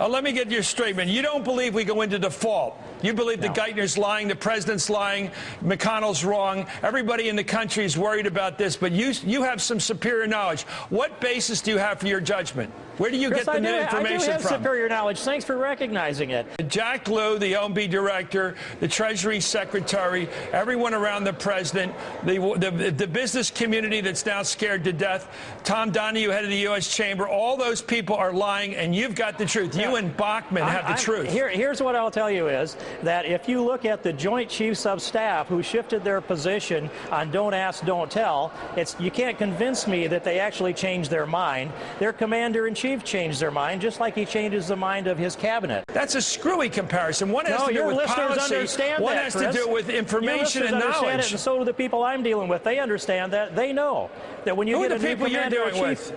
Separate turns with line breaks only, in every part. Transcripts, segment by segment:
Let me get your statement. You don't believe we go into default. You believe that Geithner's lying, the president's lying, McConnell's wrong. Everybody in the country is worried about this, but you have some superior knowledge. What basis do you have for your judgment? Where do you get the new information
I do have
from?
superior knowledge. Thanks for recognizing it.
Jack Lew, the OMB director, the Treasury Secretary, everyone around the president, the business community that's now scared to death, Tom Donahue, head of the U.S. Chamber, all those people are lying, and you've got the truth. You and Bachmann have the truth.
Here's what I'll tell you is that if you look at the Joint Chiefs of Staff who shifted their position on don't ask, don't tell, you can't convince me that they actually changed their mind. Their commander-in-chief changed their mind, just like he changes the mind of his cabinet.
That's a screwy comparison. One has to do with policy. One has to do with information and knowledge.
Understand it, and so do the people I'm dealing with. They understand that. They know that when you get a new commander-in-chief,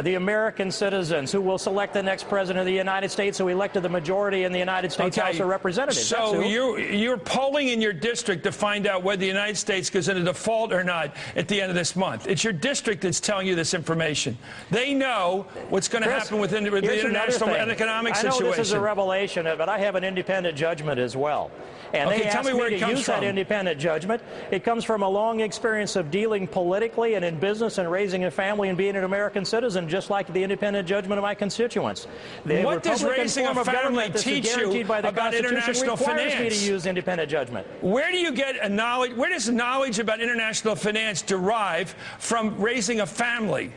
the American citizens who will select the next president of the United States, who elected the majority in the United States House of Representatives.
So you're polling in your district to find out whether the United States goes into default or not at the end of this month. It's your district that's telling you this information. They know what's going to happen with the international and economic situation.
I know this is a revelation, but I have an independent judgment as well. And they asked me to use that independent judgment. It comes from a long experience of dealing politically and in business and raising a family and being an American citizen, just like the independent judgment of my constituents.
What does raising a family teach you about international finance?
Requires me to use independent judgment.
Where do you get a knowledge? Where does knowledge about international finance derive from raising a family?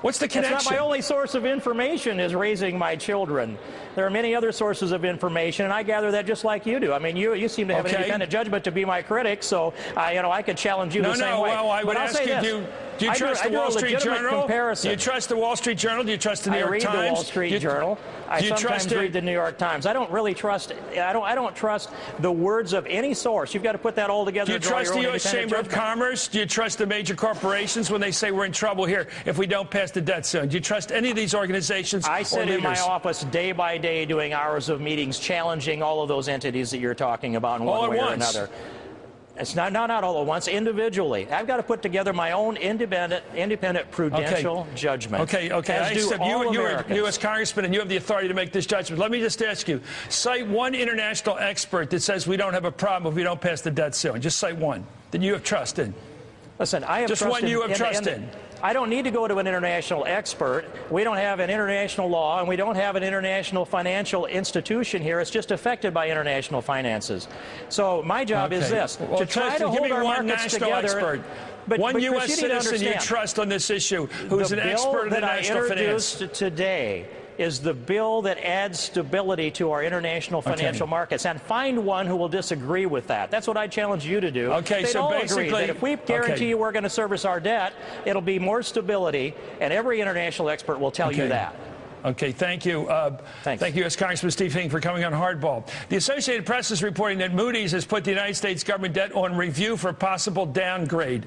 What's the connection?
It's not my only source of information is raising my children. There are many other sources of information, and I gather that just like you do. I mean, you seem to have an independent judgment to be my critic, so I could challenge you the same way.
Well, I would ask you, do you trust the Wall Street Journal? Do you trust the Wall Street Journal? Do you trust the New York Times?
I read the Wall Street Journal. I sometimes read the New York Times. I don't really trust. I don't trust the words of any source. You've got to put that all together.
Do you trust the U.S. Chamber of Commerce? Do you trust the major corporations when they say we're in trouble here if we don't pass the debt ceiling? Do you trust any of these organizations?
I sit in my office day by day doing hours of meetings challenging all of those entities that you're talking about in one way or another. It's not all at once, individually. I've got to put together my own independent prudential judgment.
Okay. I accept you're a U.S. Congressman and you have the authority to make this judgment. Let me just ask you, cite one international expert that says we don't have a problem if we don't pass the debt ceiling. Just cite one that you have trust in.
Listen, I have
just one you have trust in.
I don't need to go to an international expert. We don't have an international law, and we don't have an international financial institution here. It's just affected by international finances. So my job is this, to try to hold our markets together.
One U.S. citizen you trust on this issue who's an expert in international finance.
The bill that I introduced today is the bill that adds stability to our international financial markets. And find one who will disagree with that. That's what I challenge you to do.
Okay,
so basically, agree that if we guarantee you we're going to service our debt, it'll be more stability, and every international expert will tell you that.
Okay, thank you. Thank you, U.S. Congressman Steve Hing, for coming on Hardball. The Associated Press is reporting that Moody's has put the United States government debt on review for possible downgrade.